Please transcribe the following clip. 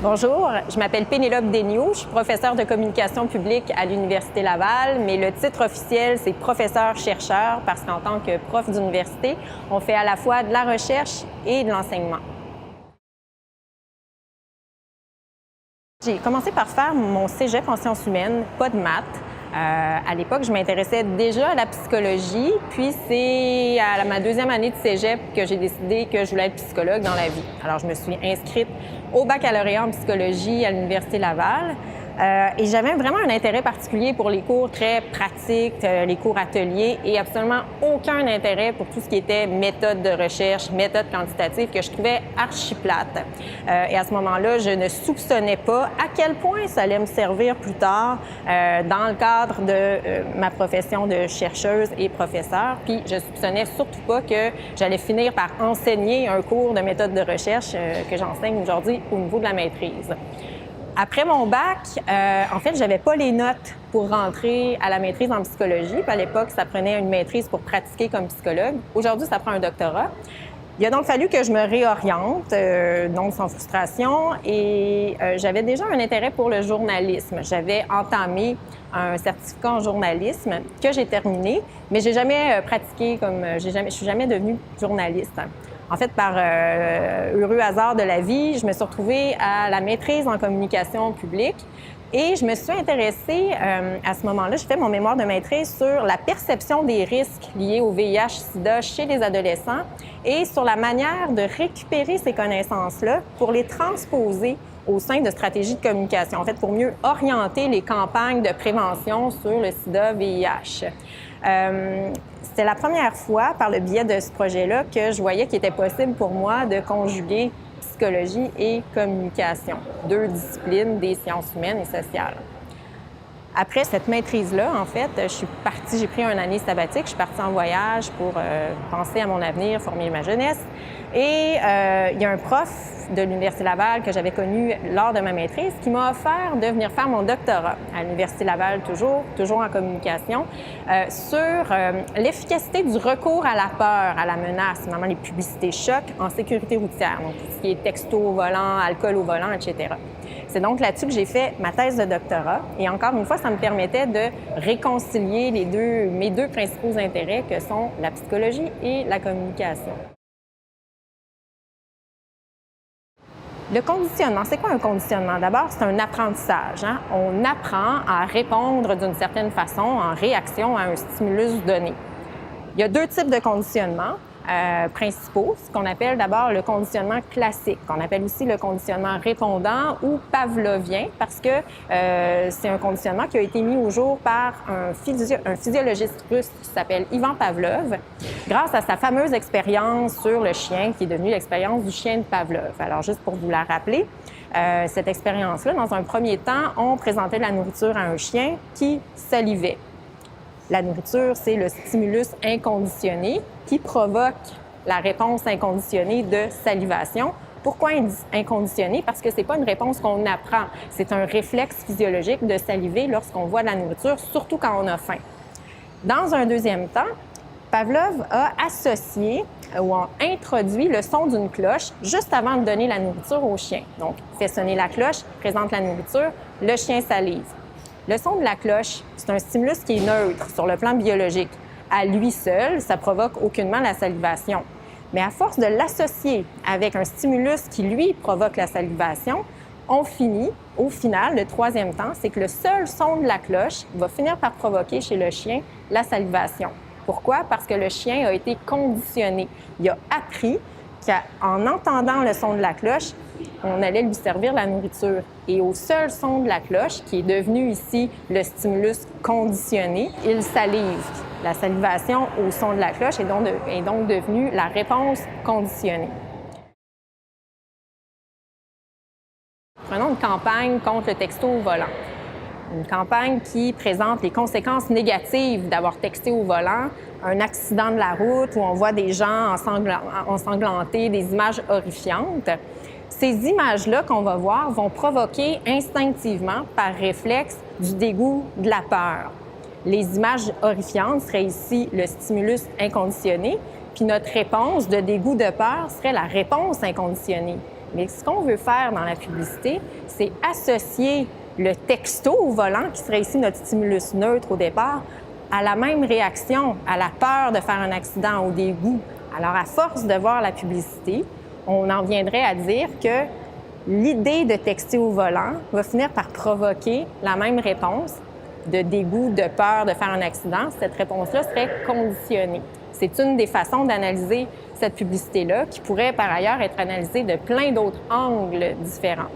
Bonjour, je m'appelle Pénélope Daigneault, je suis professeure de communication publique à l'Université Laval, mais le titre officiel, c'est professeur-chercheur parce qu'en tant que prof d'université, on fait à la fois de la recherche et de l'enseignement. J'ai commencé par faire mon cégep en sciences humaines, pas de maths. À l'époque, je m'intéressais déjà à la psychologie, puis c'est à ma deuxième année de cégep que j'ai décidé que je voulais être psychologue dans la vie. Alors, je me suis inscrite au baccalauréat en psychologie à l'Université Laval. Et j'avais vraiment un intérêt particulier pour les cours très pratiques, les cours ateliers, et absolument aucun intérêt pour tout ce qui était méthode de recherche, méthode quantitative, que je trouvais archi plate. Et à ce moment-là, je ne soupçonnais pas à quel point ça allait me servir plus tard dans le cadre de ma profession de chercheuse et professeure. Puis je soupçonnais surtout pas que j'allais finir par enseigner un cours de méthode de recherche que j'enseigne aujourd'hui au niveau de la maîtrise. Après mon bac, en fait, j'avais pas les notes pour rentrer à la maîtrise en psychologie. Puis à l'époque, ça prenait une maîtrise pour pratiquer comme psychologue. Aujourd'hui, ça prend un doctorat. Il a donc fallu que je me réoriente, donc sans frustration, et j'avais déjà un intérêt pour le journalisme. J'avais entamé un certificat en journalisme que j'ai terminé, mais j'ai jamais pratiqué comme je suis jamais devenue journaliste. En fait, par heureux hasard de la vie, je me suis retrouvée à la maîtrise en communication publique et je me suis intéressée à ce moment-là, j'ai fait mon mémoire de maîtrise sur la perception des risques liés au VIH/SIDA chez les adolescents et sur la manière de récupérer ces connaissances-là pour les transposer au sein de stratégies de communication, en fait, pour mieux orienter les campagnes de prévention sur le SIDA-VIH. C'était la première fois, par le biais de ce projet-là, que je voyais qu'il était possible pour moi de conjuguer psychologie et communication, deux disciplines des sciences humaines et sociales. Après cette maîtrise-là, en fait, j'ai pris une année sabbatique, je suis partie en voyage pour penser à mon avenir, former ma jeunesse. Et il y a un prof de l'Université Laval que j'avais connu lors de ma maîtrise qui m'a offert de venir faire mon doctorat à l'Université Laval, toujours en communication, sur l'efficacité du recours à la peur, à la menace, notamment les publicités chocs en sécurité routière, donc tout ce qui est texto au volant, alcool au volant, etc. C'est donc là-dessus que j'ai fait ma thèse de doctorat. Et encore une fois, ça me permettait de réconcilier mes deux principaux intérêts que sont la psychologie et la communication. Le conditionnement, c'est quoi un conditionnement? D'abord, c'est un apprentissage. On apprend à répondre d'une certaine façon en réaction à un stimulus donné. Il y a deux types de conditionnement principaux, ce qu'on appelle d'abord le conditionnement classique, qu'on appelle aussi le conditionnement répondant ou pavlovien, parce que c'est un conditionnement qui a été mis au jour par un physiologiste russe qui s'appelle Ivan Pavlov, grâce à sa fameuse expérience sur le chien, qui est devenue l'expérience du chien de Pavlov. Alors, juste pour vous la rappeler, cette expérience-là, dans un premier temps, on présentait de la nourriture à un chien qui salivait. La nourriture, c'est le stimulus inconditionné qui provoque la réponse inconditionnée de salivation. Pourquoi inconditionné? Parce que c'est pas une réponse qu'on apprend. C'est un réflexe physiologique de saliver lorsqu'on voit de la nourriture, surtout quand on a faim. Dans un deuxième temps, Pavlov a associé ou a introduit le son d'une cloche juste avant de donner la nourriture au chien. Donc, il fait sonner la cloche, présente la nourriture, le chien salive. Le son de la cloche, c'est un stimulus qui est neutre sur le plan biologique. À lui seul, ça provoque aucunement la salivation. Mais à force de l'associer avec un stimulus qui, lui, provoque la salivation, on finit, au final, le troisième temps, c'est que le seul son de la cloche va finir par provoquer chez le chien la salivation. Pourquoi? Parce que le chien a été conditionné. Il a appris qu'en entendant le son de la cloche, on allait lui servir la nourriture. Et au seul son de la cloche, qui est devenu ici le stimulus conditionné, il salive. La salivation au son de la cloche est donc devenue la réponse conditionnée. Prenons une campagne contre le texto au volant. Une campagne qui présente les conséquences négatives d'avoir texté au volant, un accident de la route où on voit des gens ensanglantés, des images horrifiantes. Ces images-là qu'on va voir vont provoquer instinctivement, par réflexe, du dégoût, de la peur. Les images horrifiantes seraient ici le stimulus inconditionné, puis notre réponse de dégoût, de peur serait la réponse inconditionnée. Mais ce qu'on veut faire dans la publicité, c'est associer le texto au volant, qui serait ici notre stimulus neutre au départ, à la même réaction, à la peur de faire un accident, au dégoût. Alors, à force de voir la publicité, on en viendrait à dire que l'idée de texter au volant va finir par provoquer la même réponse de dégoût, de peur de faire un accident. Cette réponse-là serait conditionnée. C'est une des façons d'analyser cette publicité-là qui pourrait par ailleurs être analysée de plein d'autres angles différents.